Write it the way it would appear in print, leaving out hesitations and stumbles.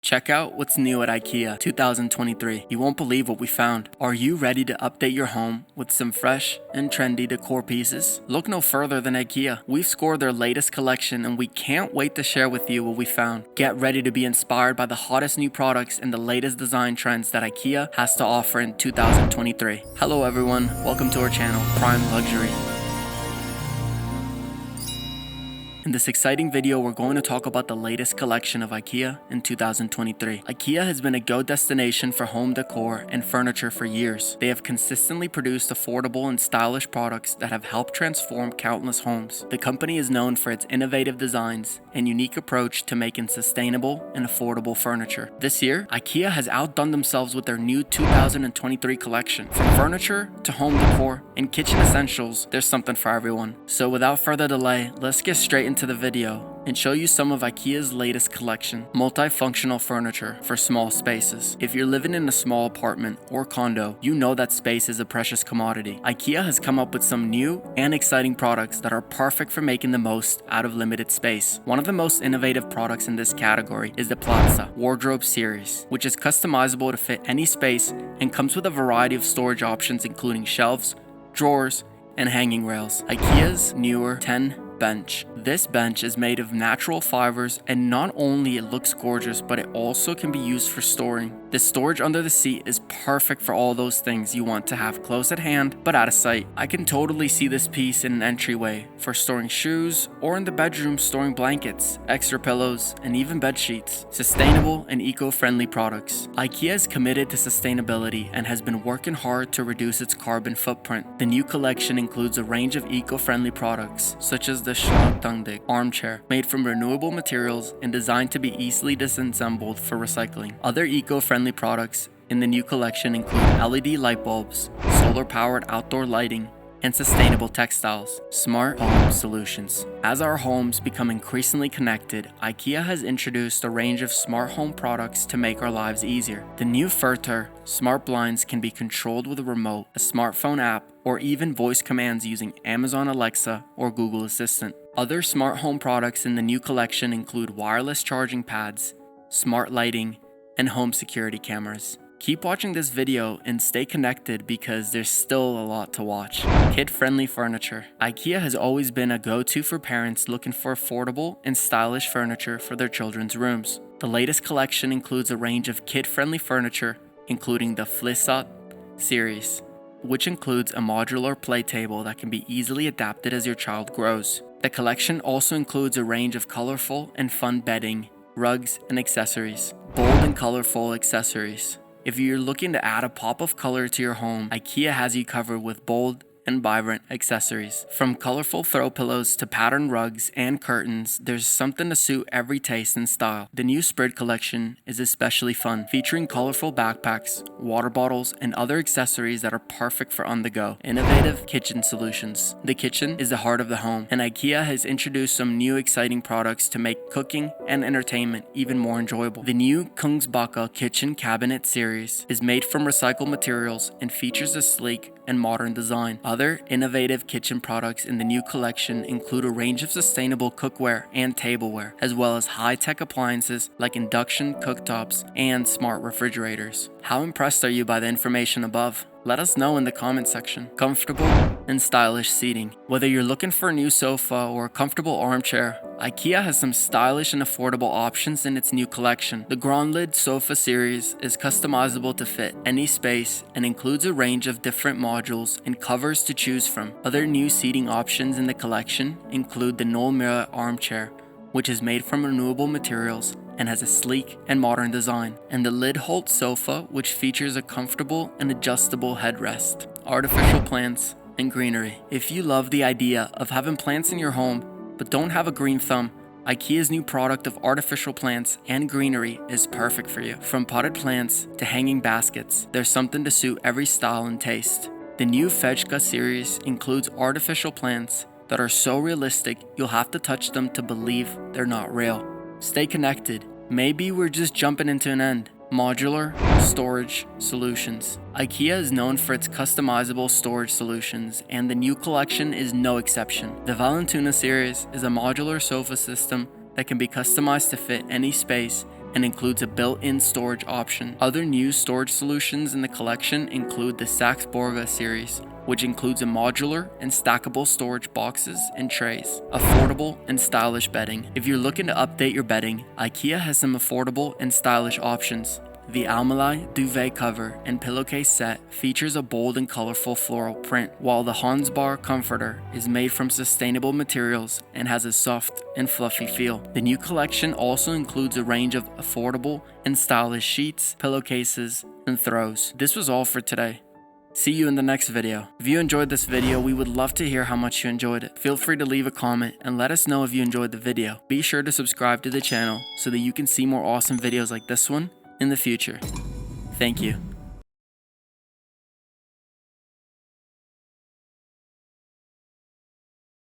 Check out what's new at Ikea 2023. You won't believe what we found. Are you ready to update your home with some fresh and trendy decor pieces? Look no further than Ikea. We've scored their latest collection and we can't wait to share with you what we found. Get ready to be inspired by the hottest new products and the latest design trends that Ikea has to offer in 2023. Hello everyone, welcome to our channel, Prime Luxury. In this exciting video, we're going to talk about the latest collection of Ikea in 2023. Ikea has been a go destination for home decor and furniture for years. They have consistently produced affordable and stylish products that have helped transform countless homes. The company is known for its innovative designs and unique approach to making sustainable and affordable furniture. This year, Ikea has outdone themselves with their new 2023 collection. From furniture to home decor and kitchen essentials, there's something for everyone. So without further delay, let's get straight into the video and show you some of Ikea's latest collection. Multifunctional furniture for small spaces. If you're living in a small apartment or condo, you know that space is a precious commodity. Ikea has come up with some new and exciting products that are perfect for making the most out of limited space. One of the most innovative products in this category is the Plaza Wardrobe Series, which is customizable to fit any space and comes with a variety of storage options including shelves, drawers, and hanging rails. Ikea's newer 10 bench. This bench is made of natural fibers, and not only it looks gorgeous, but it also can be used for storing. The storage under the seat is perfect for all those things you want to have close at hand but out of sight. I can totally see this piece in an entryway for storing shoes, or in the bedroom storing blankets, extra pillows, and even bed sheets. Sustainable and eco-friendly products. Ikea is committed to sustainability and has been working hard to reduce its carbon footprint. The new collection includes a range of eco-friendly products such as the Schlank armchair, made from renewable materials and designed to be easily disassembled for recycling. Other eco-friendly products in the new collection include LED light bulbs, solar-powered outdoor lighting, and sustainable textiles. Smart home solutions. As our homes become increasingly connected, Ikea has introduced a range of smart home products to make our lives easier. The new Furter smart blinds can be controlled with a remote, a smartphone app, or even voice commands using Amazon Alexa or Google Assistant. Other smart home products in the new collection include wireless charging pads, smart lighting, and home security cameras. Keep watching this video and stay connected because there's still a lot to watch. Kid-friendly furniture. Ikea has always been a go-to for parents looking for affordable and stylish furniture for their children's rooms. The latest collection includes a range of kid-friendly furniture, including the Flissat series, which includes a modular play table that can be easily adapted as your child grows. The collection also includes a range of colorful and fun bedding, rugs, and accessories. Bold and colorful accessories. If you're looking to add a pop of color to your home, Ikea has you covered with bold and vibrant accessories. From colorful throw pillows to patterned rugs and curtains, there's something to suit every taste and style. The new Spread collection is especially fun, featuring colorful backpacks, water bottles, and other accessories that are perfect for on the go. Innovative kitchen solutions. The kitchen is the heart of the home, and Ikea has introduced some new exciting products to make cooking and entertainment even more enjoyable. The new Kungsbacka kitchen cabinet series is made from recycled materials and features a sleek and modern design. Other innovative kitchen products in the new collection include a range of sustainable cookware and tableware, as well as high-tech appliances like induction cooktops and smart refrigerators. How impressed are you by the information above? Let us know in the comment section. Comfortable and stylish seating. Whether you're looking for a new sofa or a comfortable armchair, Ikea has some stylish and affordable options in its new collection. The Greenery sofa series is customizable to fit any space and includes a range of different modules and covers to choose from. Other new seating options in the collection include the Modular armchair, which is made from renewable materials and has a sleek and modern design, and the Lidholt sofa, which features a comfortable and adjustable headrest. Artificial plants and greenery. If you love the idea of having plants in your home but don't have a green thumb, Ikea's new product of artificial plants and greenery is perfect for you. From potted plants to hanging baskets, there's something to suit every style and taste. The new Fejka series includes artificial plants that are so realistic you'll have to touch them to believe they're not real. Stay connected. Maybe we're just jumping into an end. Modular storage solutions. Ikea is known for its customizable storage solutions, and the new collection is no exception. The Valentuna series is a modular sofa system that can be customized to fit any space and includes a built-in storage option. Other new storage solutions in the collection include the Saxborga series, which includes a modular and stackable storage boxes and trays, affordable and stylish bedding. If you're looking to update your bedding, Ikea has some affordable and stylish options. The Almalai duvet cover and pillowcase set features a bold and colorful floral print, while the Hansbar comforter is made from sustainable materials and has a soft and fluffy feel. The new collection also includes a range of affordable and stylish sheets, pillowcases, and throws. This was all for today. See you in the next video. If you enjoyed this video, we would love to hear how much you enjoyed it. Feel free to leave a comment and let us know if you enjoyed the video. Be sure to subscribe to the channel so that you can see more awesome videos like this one in the future. Thank you.